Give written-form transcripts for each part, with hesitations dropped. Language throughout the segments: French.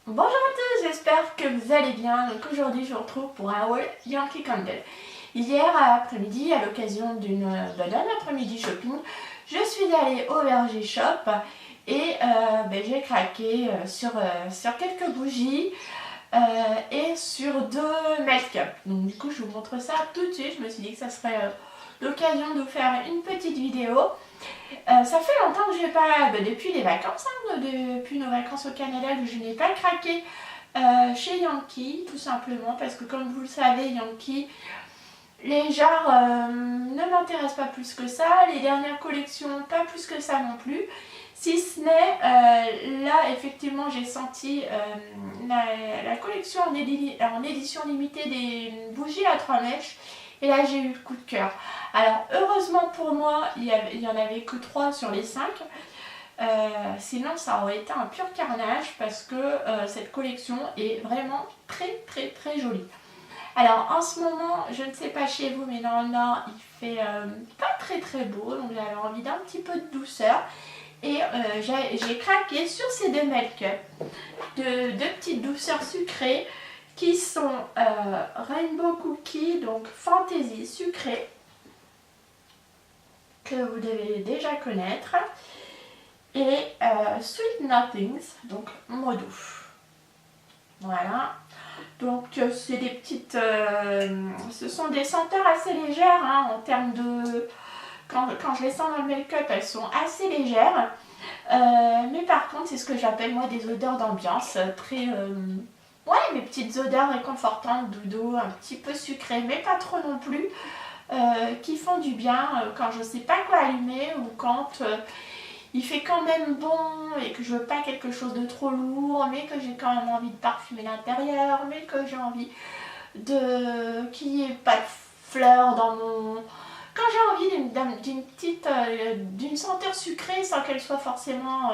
Bonjour à tous, j'espère que vous allez bien. Donc aujourd'hui je vous retrouve pour un haul Yankee Candle. Hier après-midi, à l'occasion d'un après-midi shopping, je suis allée au Verger Shop et j'ai craqué sur quelques bougies et sur deux make-up. Donc du coup je vous montre ça tout de suite. Je me suis dit que ça serait l'occasion de vous faire une petite vidéo. Ça fait longtemps que je n'ai pas, depuis les vacances, depuis nos vacances au Canada, que je n'ai pas craqué chez Yankee, tout simplement parce que comme vous le savez, Yankee, les genres ne m'intéressent pas plus que ça, les dernières collections pas plus que ça non plus, si ce n'est, là effectivement j'ai senti la collection en édition limitée des bougies à 3 mèches. Et là j'ai eu le coup de cœur. Alors heureusement pour moi, il n'y en avait que 3 sur les 5. Sinon ça aurait été un pur carnage parce que cette collection est vraiment très jolie. Alors en ce moment, je ne sais pas chez vous, mais dans le nord il fait pas très beau. Donc j'avais envie d'un petit peu de douceur. Et j'ai craqué sur ces deux make-up, deux petites douceurs sucrées qui sont Rainbow Cookie, donc Fantasy sucré, que vous devez déjà connaître, et Sweet Nothings, donc mot doux. Voilà. Donc c'est des petites, ce sont des senteurs assez légères en termes de, quand je les sens dans le make-up, elles sont assez légères, mais par contre c'est ce que j'appelle moi des odeurs d'ambiance, très ouais, mes petites odeurs réconfortantes, doudou, un petit peu sucrées, mais pas trop non plus, qui font du bien quand je sais pas quoi allumer ou quand il fait quand même bon et que je veux pas quelque chose de trop lourd, mais que j'ai quand même envie de parfumer l'intérieur, mais que j'ai envie qu'il n'y ait pas de fleurs dans mon... Quand j'ai envie d'une senteur sucrée sans qu'elle soit forcément...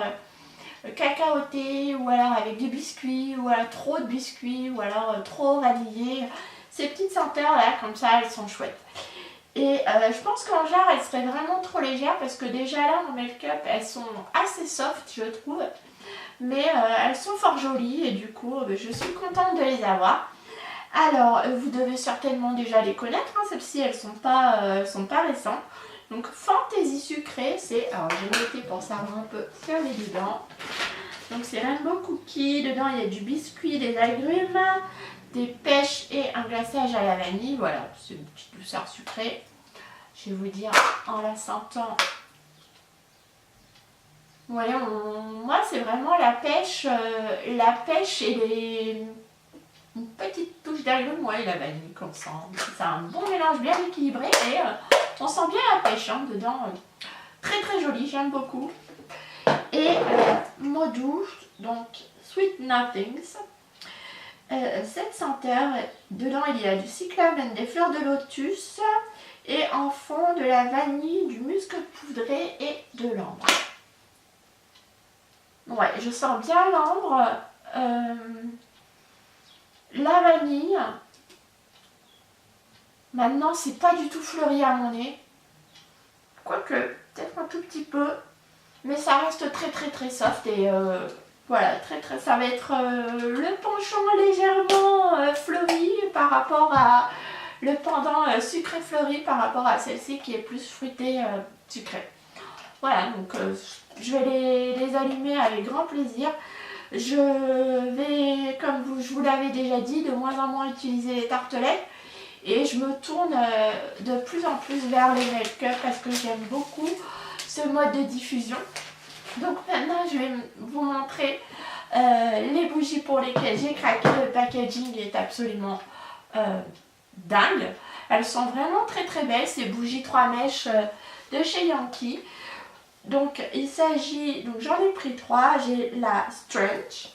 cacaoté, ou alors avec des biscuits, ou alors trop de biscuits, ou alors trop vanillé. Ces petites senteurs là, comme ça, elles sont chouettes. Et je pense qu'en jarre, elles seraient vraiment trop légères parce que déjà là, mon make-up, elles sont assez soft, je trouve. Mais elles sont fort jolies et du coup, je suis contente de les avoir. Alors, vous devez certainement déjà les connaître, celles-ci, elles sont pas récentes. Donc, Fantasy sucré, c'est... Alors, j'ai noté pour savoir un peu ce qu'il y avait dedans. Donc, c'est Rainbow Cookie. Dedans, il y a du biscuit, des agrumes, des pêches et un glaçage à la vanille. Voilà, c'est une petite douceur sucrée. Je vais vous dire en la sentant. Voilà, moi, c'est vraiment la pêche et une petite touche d'agrumes, ouais, et la vanille qu'on sent. C'est un bon mélange bien équilibré et on sent bien la pêche dedans. Très joli, j'aime beaucoup. Et mot doux, donc Sweet Nothings. Cette senteur, dedans il y a du cyclamen, des fleurs de lotus et en fond de la vanille, du musc poudré et de l'ambre. Ouais, je sens bien l'ambre. La vanille, maintenant c'est pas du tout fleuri à mon nez, quoique peut-être un tout petit peu, mais ça reste très soft et voilà, ça va être le penchant légèrement fleuri par rapport à le pendant sucré fleuri par rapport à celle-ci qui est plus fruitée sucrée. Voilà, donc je vais les allumer avec grand plaisir. Je vais, comme je vous l'avais déjà dit, de moins en moins utiliser les tartelettes et je me tourne de plus en plus vers les make-up parce que j'aime beaucoup ce mode de diffusion. Donc maintenant je vais vous montrer les bougies pour lesquelles j'ai craqué. Le packaging est absolument dingue. Elles sont vraiment très belles, ces bougies 3 mèches de chez Yankee. Donc il s'agit, donc j'en ai pris 3, j'ai la Strength,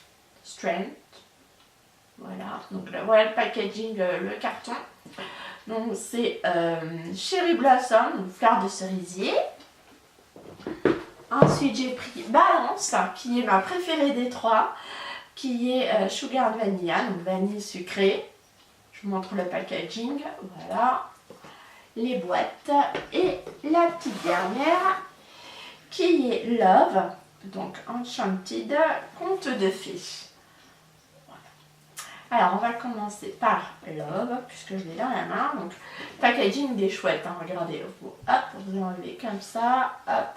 voilà, donc voilà le packaging, le carton. Donc c'est Cherry Blossom, donc fleur de cerisier. Ensuite j'ai pris Balance, qui est ma préférée des 3, qui est Sugar Vanilla, donc vanille sucrée. Je vous montre le packaging, voilà, les boîtes. Et la petite dernière, qui est Love, donc Enchanted, conte de fées. Alors, on va commencer par Love, puisque je l'ai dans la main. Donc, packaging des chouettes, hein, regardez. Hop, vous enlevez comme ça, hop.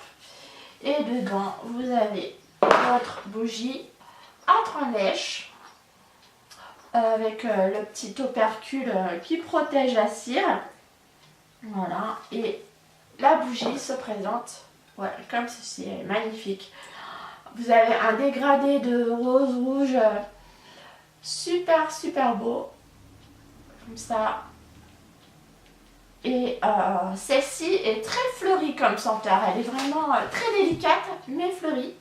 Et dedans, vous avez votre bougie à 3 lèches, avec le petit opercule qui protège la cire. Voilà, et la bougie se présente voilà, comme ceci, elle est magnifique. Vous avez un dégradé de rose rouge super super beau, comme ça. Et celle-ci est très fleurie comme senteur, elle est vraiment très délicate mais fleurie.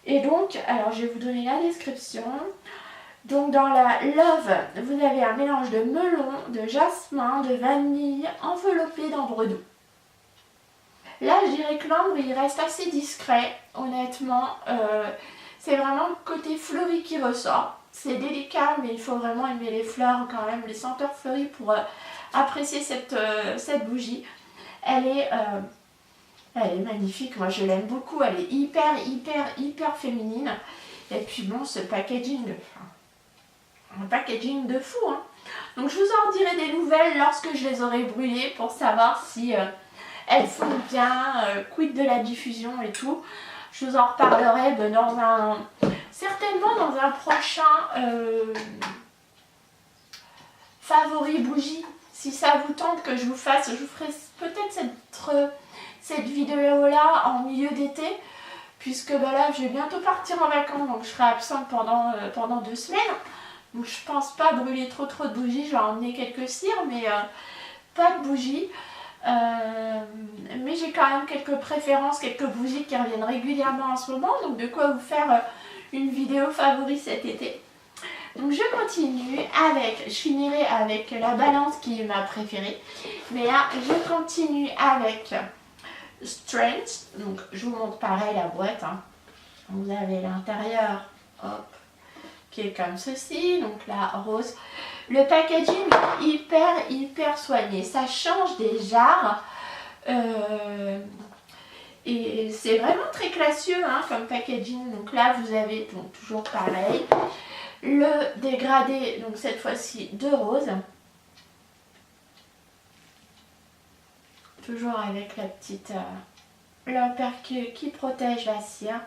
Et donc, alors je vais vous donner la description. Donc dans la Love, vous avez un mélange de melon, de jasmin, de vanille enveloppé d'ambre doux. Là, je dirais que l'ambre, il reste assez discret, honnêtement. C'est vraiment le côté fleuri qui ressort. C'est délicat, mais il faut vraiment aimer les fleurs quand même, les senteurs fleuries pour apprécier cette bougie. Elle est magnifique, moi je l'aime beaucoup. Elle est hyper féminine. Et puis bon, ce packaging, un packaging de fou, hein. Donc je vous en dirai des nouvelles lorsque je les aurai brûlées pour savoir si elles font bien, quid de la diffusion et tout. Je vous en reparlerai certainement dans un prochain favori bougie. Si ça vous tente que je vous fasse, je vous ferai peut-être cette vidéo là en milieu d'été. Puisque bah là je vais bientôt partir en vacances, donc je serai absente pendant 2 semaines. Donc je pense pas brûler trop de bougies, je vais emmener quelques cires, mais pas de bougies. Mais j'ai quand même quelques préférences, quelques bougies qui reviennent régulièrement en ce moment, donc de quoi vous faire une vidéo favori cet été. Donc je continue je finirai avec la balance qui est ma préférée, mais là je continue avec Strange. Donc je vous montre pareil la boîte, hein. Vous avez l'intérieur, hop, qui est comme ceci, donc la rose. Le packaging est hyper soigné, ça change des jarres et c'est vraiment très classieux, hein, comme packaging. Donc là vous avez donc toujours pareil le dégradé, donc cette fois-ci de rose, toujours avec la petite l'opercule qui protège la cire.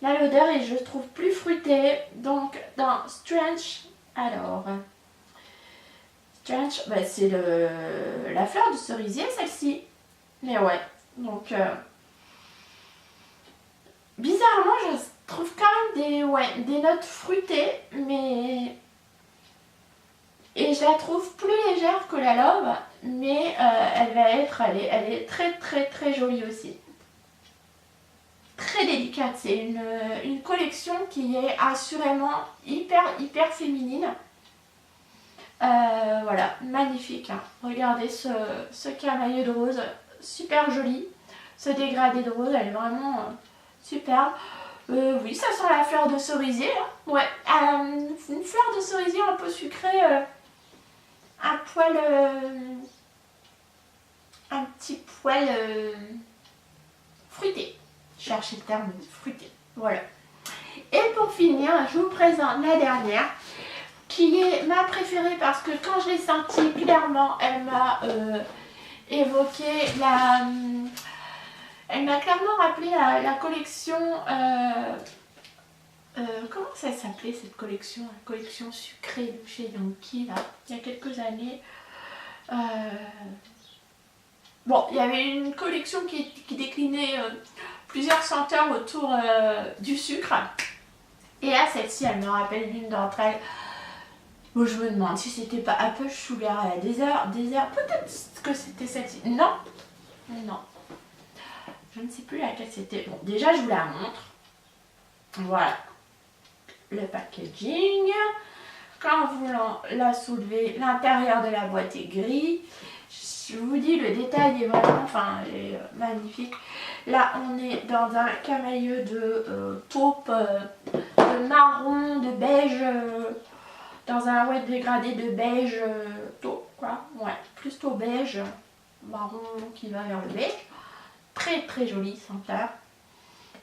Là l'odeur est, je trouve, plus fruitée. Donc dans Strange, alors Strange, bah, c'est la fleur de cerisier, celle-ci. Mais ouais, donc bizarrement je trouve quand même des notes fruitées, mais et je la trouve plus légère que la Love, mais elle est très jolie aussi. Très délicate, c'est une collection qui est assurément hyper féminine. Voilà, magnifique, hein. Regardez ce camailleux de rose, super joli. Ce dégradé de rose, elle est vraiment superbe. Oui, ça sent la fleur de cerisier, hein. Ouais, une fleur de cerisier un peu sucrée, un petit poil fruité. Je cherchais le terme fruité. Voilà. Et pour finir, je vous présente la dernière, qui est ma préférée parce que quand je l'ai sentie, clairement, elle m'a évoqué elle m'a clairement rappelé la collection. Comment ça s'appelait cette collection? La collection sucrée de chez Yankee, là, il y a quelques années. Bon, il y avait une collection qui déclinait plusieurs senteurs autour du sucre. Et là, celle-ci, elle me rappelle l'une d'entre elles. Bon, je me demande si c'était pas Apple Sugar Desert. Peut-être que c'était celle-ci. Non. Je ne sais plus laquelle c'était. Bon, déjà, je vous la montre. Voilà. Le packaging. Quand vous la soulevez, l'intérieur de la boîte est gris. Je vous dis, le détail est vraiment, est magnifique. Là, on est dans un camailleux de taupe, de marron, de beige, dans un dégradé de beige taupe, quoi. Ouais, plutôt beige, marron qui va vers le beige. Très jolie senteur.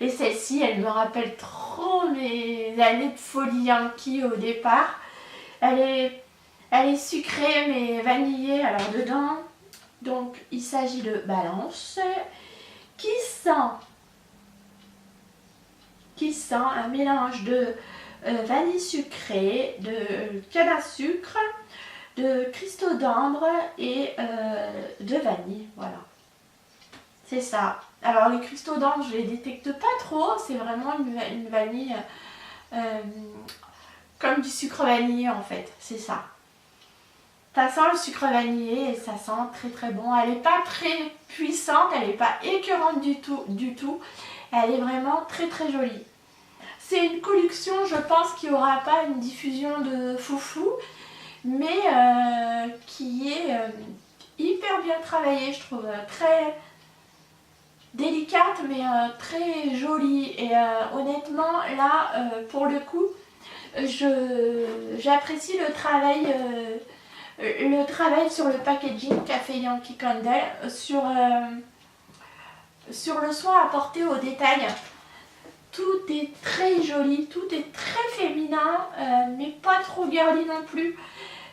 Et celle-ci, elle me rappelle trop mes années de folie Yankee au départ. Elle est sucrée mais vanillée alors dedans. Donc il s'agit de Balance qui sent un mélange de vanille sucrée, de canne à sucre, de cristaux d'ambre et de vanille. Voilà, c'est ça. Alors les cristaux d'ambre je les détecte pas trop, c'est vraiment une vanille comme du sucre vanillé en fait, c'est ça. Ça sent le sucre vanillé et ça sent très très bon. Elle n'est pas très puissante, elle n'est pas écœurante du tout. Elle est vraiment très très jolie. C'est une collection, je pense, qui n'aura pas une diffusion de foufou, mais qui est hyper bien travaillée, je trouve. Très délicate, mais très jolie. Et honnêtement, là, pour le coup, j'apprécie le travail sur le packaging qu'a fait Yankee Candle, sur le soin apporté au détail. Tout est très joli, tout est très féminin, mais pas trop girly non plus.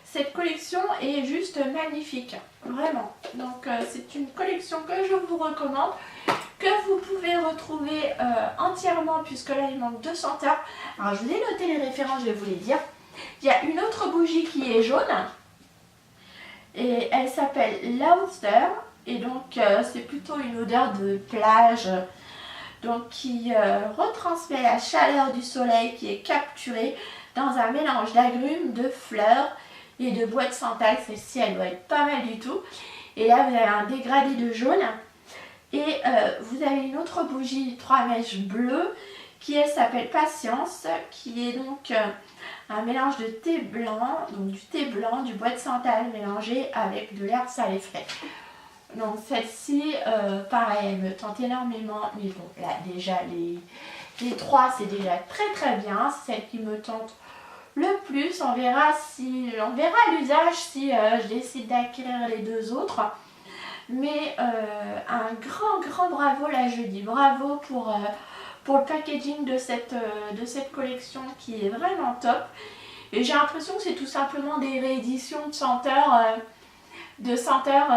Cette collection est juste magnifique, vraiment. Donc c'est une collection que je vous recommande, que vous pouvez retrouver entièrement, puisque là il manque 2 senteurs. Alors je vous ai noté les références, je vais vous les dire. Il y a une autre bougie qui est jaune, et elle s'appelle Lauster, et donc c'est plutôt une odeur de plage, donc qui retransmet la chaleur du soleil qui est capturée dans un mélange d'agrumes, de fleurs et de bois de santal. Celle-ci elle doit être pas mal du tout. Et là vous avez un dégradé de jaune, et vous avez une autre bougie 3 mèches bleues qui elle s'appelle Patience, qui est donc un mélange de thé blanc, donc du thé blanc, du bois de santal mélangé avec de l'herbe salée frais. Donc celle-ci, pareil, elle me tente énormément, mais bon, là déjà les 3 c'est déjà très très bien, c'est celle qui me tente le plus. On verra à l'usage si je décide d'acquérir les 2 autres. Mais un grand bravo là je dis bravo pour le packaging de cette collection qui est vraiment top. Et j'ai l'impression que c'est tout simplement des rééditions de senteurs,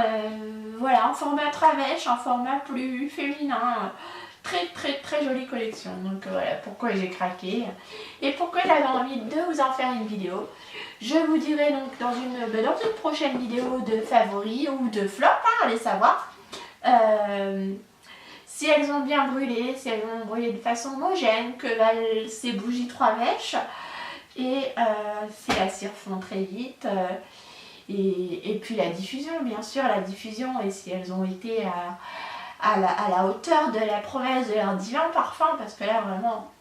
voilà, en format travèche, en format plus féminin. Très jolie collection. Donc voilà pourquoi j'ai craqué et pourquoi j'avais envie de vous en faire une vidéo. Je vous dirai donc dans une prochaine vidéo de favoris ou de flops, allez savoir. Si elles ont bien brûlé, si elles ont brûlé de façon homogène, que valent ces bougies 3 mèches, et si elles s'y refont très vite, et puis la diffusion, bien sûr, la diffusion, et si elles ont été à la hauteur de la promesse de leur divin parfum, parce que là vraiment,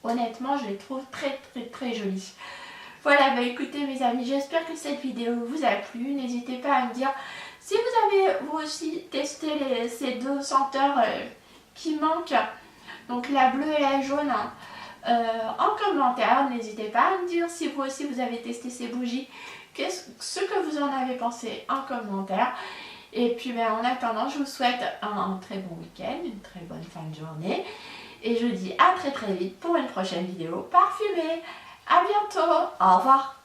honnêtement, je les trouve très jolies. Voilà, bah écoutez mes amis, j'espère que cette vidéo vous a plu. N'hésitez pas à me dire si vous avez vous aussi testé ces 2 senteurs qui manquent, donc la bleue et la jaune, en commentaire. N'hésitez pas à me dire si vous aussi vous avez testé ces bougies, ce que vous en avez pensé en commentaire. Et puis ben, en attendant, je vous souhaite un très bon week-end, une très bonne fin de journée. Et je vous dis à très vite pour une prochaine vidéo parfumée. À bientôt, au revoir.